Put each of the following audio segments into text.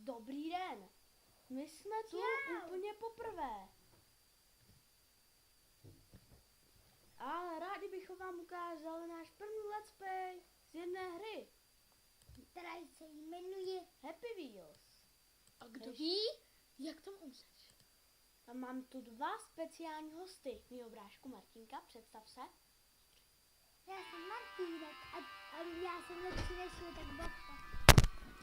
Dobrý den. My jsme tu úplně poprvé. A rádi bychom vám ukázali náš první let's play z jedné hry, která se jmenuje Happy Wheels. A kdo ví, jak to umřeš? A mám tu dva speciální hosty. Mýho brášku Martinka, představ se. Já jsem Martínek a já jsem lepší než tak babka.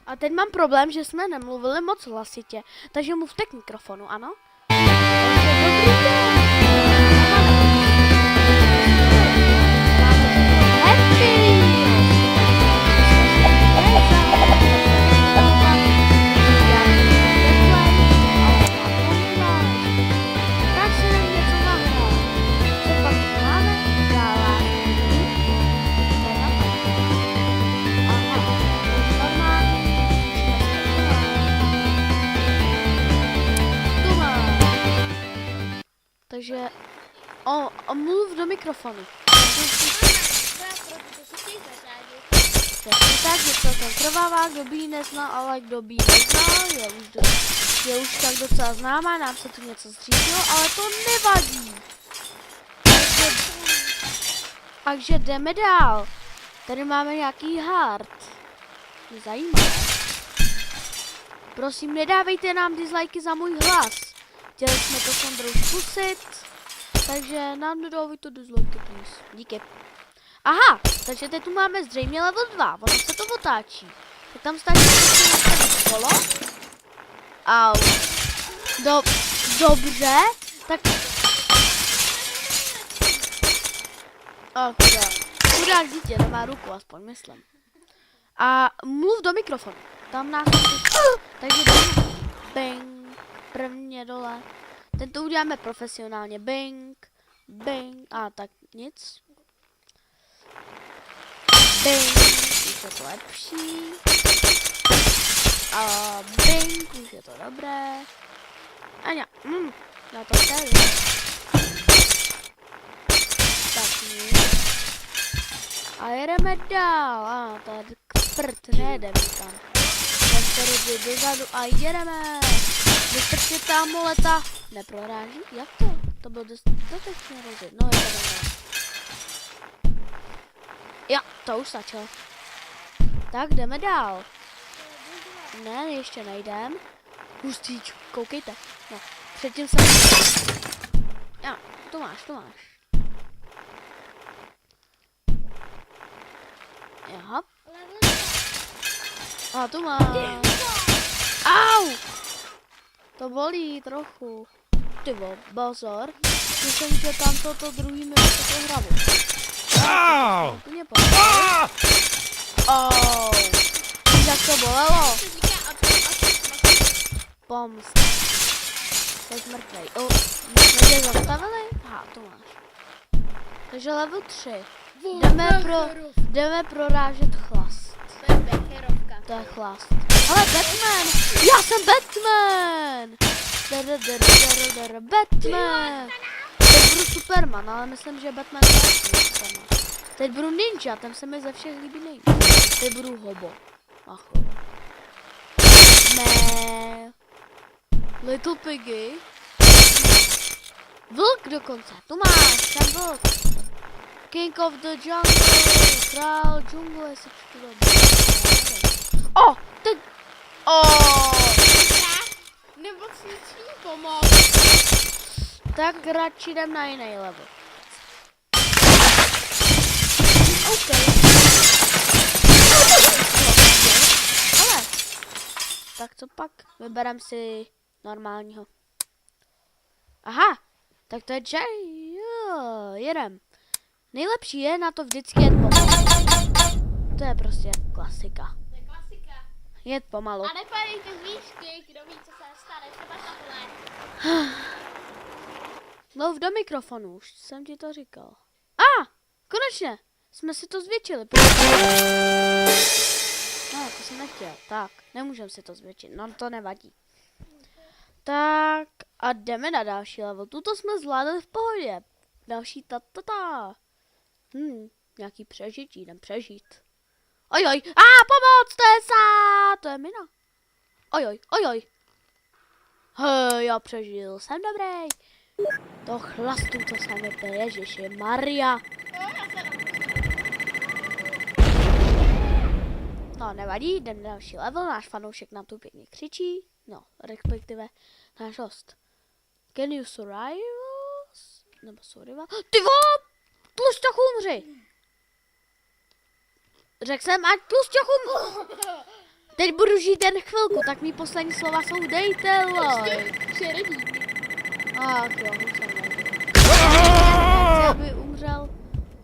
A teď mám problém, že jsme nemluvili moc hlasitě, takže mluvte k mikrofonu, ano? Dobrý den. Takže mluv do mikrofonu. Tak, je celkem krvavá, kdo by ji neznal, ale kdo by ji neznal, je už tak docela známá, nám se tu něco zřídilo, ale to nevadí. Takže jdeme dál. Tady máme nějaký hard. Mě zajímavé. Prosím, nedávejte nám dislikey za můj hlas. Chtěli jsme to s Ondrou zkusit, takže nám nedávejte dislikey, please. Díky. Aha, takže teď tu máme zřejmě level 2, ono se to otáčí. Tak tam stačí prostě kolo. Au. Dobře, tak... Chudák dítě nemá ruku, aspoň myslím. A mluv do mikrofonu. Tam nás... Takže bang, prvně dole. Ten to uděláme profesionálně. Bang, bang, a tak nic. Bang, už je to lepší. A bang, už je to dobré. A já to tady. Tak nic. A jedeme dál. A tady prd, nejedeme tam. Jdeme tady dozadu a jedeme. Vystrčit tam moleta. Neproráží? Jak to? To bylo dostatečně rozjet. No jedeme dál. Jo, to už stačilo. Tak jdeme dál. Ne, ještě nejdem. Hustýč, koukejte. No, předtím jsem... Jo, to máš. Aha. A tu máš. Au! To bolí trochu. Ty pozor. Myslím, že tam toto druhý mi to hlavu. Úplně pozor. Víš, jak to bolelo? Pomst. Teď mrtvej. Jsme tě zastavili? Aha, to máš. Takže level 3. Jdeme prorážet chlast. To je becherovka. To je chlast. Ale Batman! Já jsem Batman! Batman! Teď budu Superman, ale myslím, že Batman je Superman. Teď budu ninja, ten se mi ze všech líbí nejvíc. Teď budu hobo. Macho. Ne. Little Piggy. Vlk dokonce. Tu máš, ten vlk. King of the Jungle. Král džungle, jestli čtu dobře. Teď. Nemocniční pomoc. Tak radši jdem na jiný level. OK. Ale. Tak co pak? Vyberem si normálního. Aha. Tak to je Jay. Jo, jedem. Nejlepší je na to vždycky jet pomalu. To je prostě klasika. To je klasika. Jet pomalu. A nepadejte z výšky, kdo ví, co se stane, třeba takhle. Mluv do mikrofonu, už jsem ti to říkal. Konečně, jsme si to zvětšili. No, to jsem nechtěl. Tak, nemůžem si to zvětšit, no to nevadí. Tak, a jdeme na další level. Tuto jsme zvládli v pohodě. Další ta. Nějaký přežití, jdem přežít. Oj, pomoc, to je mina. Ojoj, ojoj. Hej, já přežil, jsem dobrý. To chlastu, co jsem vypil, Ježiši Maria. No, nevadí, jdem na další level, náš fanoušek nám tu pěkně křičí. No, respektive náš host. Can you survive? Nebo survival? Ty vo! Tlusťoch umři! Řekl jsem, ať Tlusťoch umři! Teď budu žít jen chvilku, tak mý poslední slova jsou dejte like. Ach jo, chci, aby umřel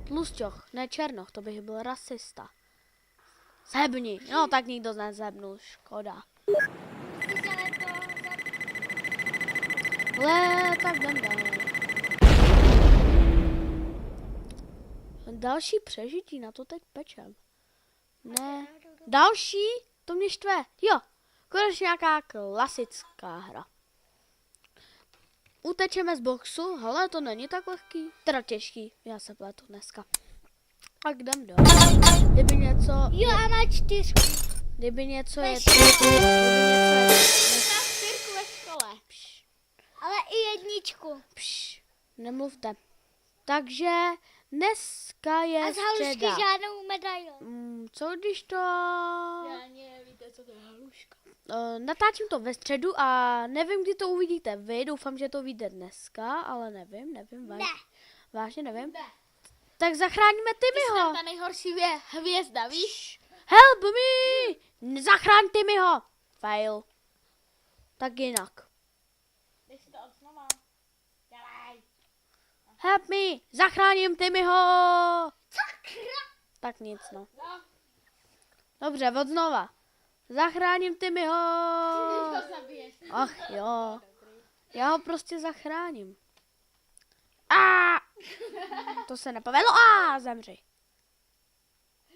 Tlusťoch, ne Černoch, to bych byl rasista. Zhebni, no tak nikdo nezhebnul, škoda. Ale tak jdem dál. Další přežití, na to teď pečem. Ne. Další? To mě štve. Jo, konečně nějaká klasická hra. Utečeme z boxu, hele, to není tak lehký. Teda těžký, já se pletu dneska. A jdem dál. Kdyby něco... Jo, a má 4. Kdyby něco je... ve škole. Ale i 1. Nemluvte. Takže dneska je A z halušky středa. žádnou medaili. Co když to... Víte, co to je haluška? Natáčím to ve středu a nevím, kdy to uvidíte vy. Doufám, že to vyjde dneska, ale nevím. Vážně nevím. Ne. Tak zachráníme Timmyho. Ta nejhorší hvězda, víš? Help me! Zachraň Timmyho. Fail. Tak jinak. Dej si to odznova. Dělej. Help me! Zachráním Timmyho! Tak nic, no. No, Dobře, od znova. Zachráním Timmyho! to zabiješ. Ach jo. Já ho prostě zachráním. A! To se nepovedlo. A! Zemři.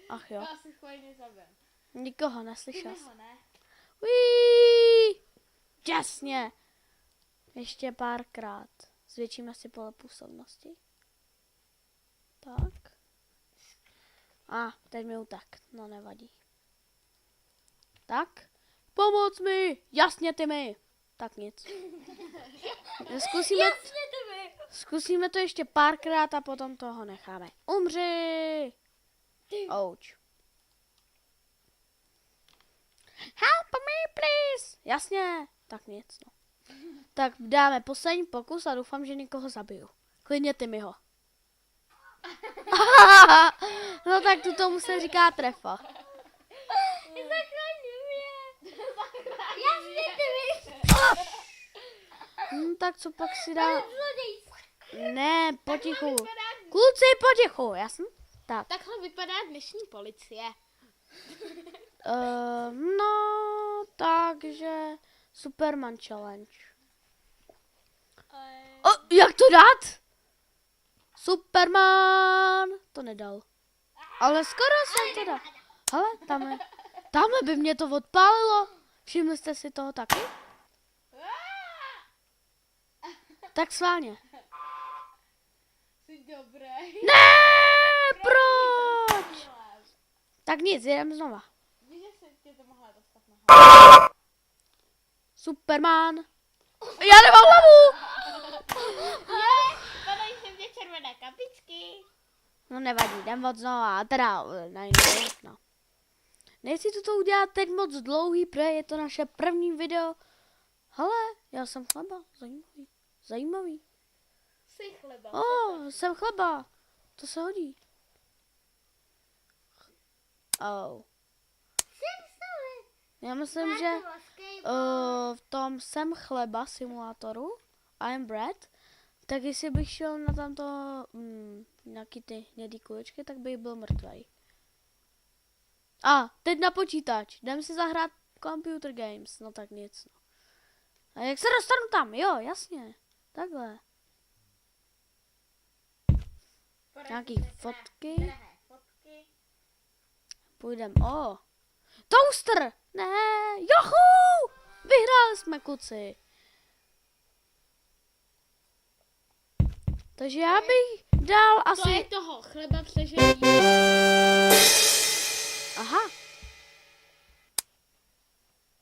Ach jo. Já si chvojně zabím. Nikoho neslyšel. Ty ne. Uí! Jasně. Ještě párkrát. Zvětšíme si pole působnosti. Tak. A, teď mi utek. No nevadí. Tak. Pomoc mi! Jasně ty mi! Tak nic. Zkusíme to ještě párkrát a potom toho necháme. Umři! Ouch. Help me, please! Jasně. Tak nic, no. Tak dáme poslední pokus a doufám, že někoho zabiju. Klidně ty mi ho. No tak tu tomu se říká trefa. Tak co pak si dá... Ne, potichu. Kluci, potichu, jasný? Tak. Takhle vypadá dnešní policie. No, takže Superman Challenge. Jak to dát? Superman! To nedal. Ale skoro jsem to dal. Hele, tamhle by mě to odpálilo. Všimli jste si toho taky? Tak sválně. Jsi dobrý. Ne, proč? Tak nic, jedem znova. Víš, že se tě to mohla dostat na hlavu. Superman. Já nemám hlavu! Padají se mě červené kapičky. No nevadí, jdem od znova. Teda, no. Nechci to udělat teď moc dlouhý, protože je to naše první video. Hele, já jsem chleba, zajímavý. Jsi chleba. Jsem chleba, to se hodí. Já myslím, že v tom Jsem chleba simulátoru, I'm bread, tak jestli bych šel na tamto nějaký ty hnědý kuličky, tak bych byl mrtvej. A, teď na počítač, jdem si zahrát computer games, no tak nic. No. A jak se dostanu tam? Jo, jasně, takhle. Nějaký fotky. Půjdem, toaster! Ne, johu! Vyhráli jsme, kluci. Takže já bych dal asi... To je toho, chleba přežení. Aha,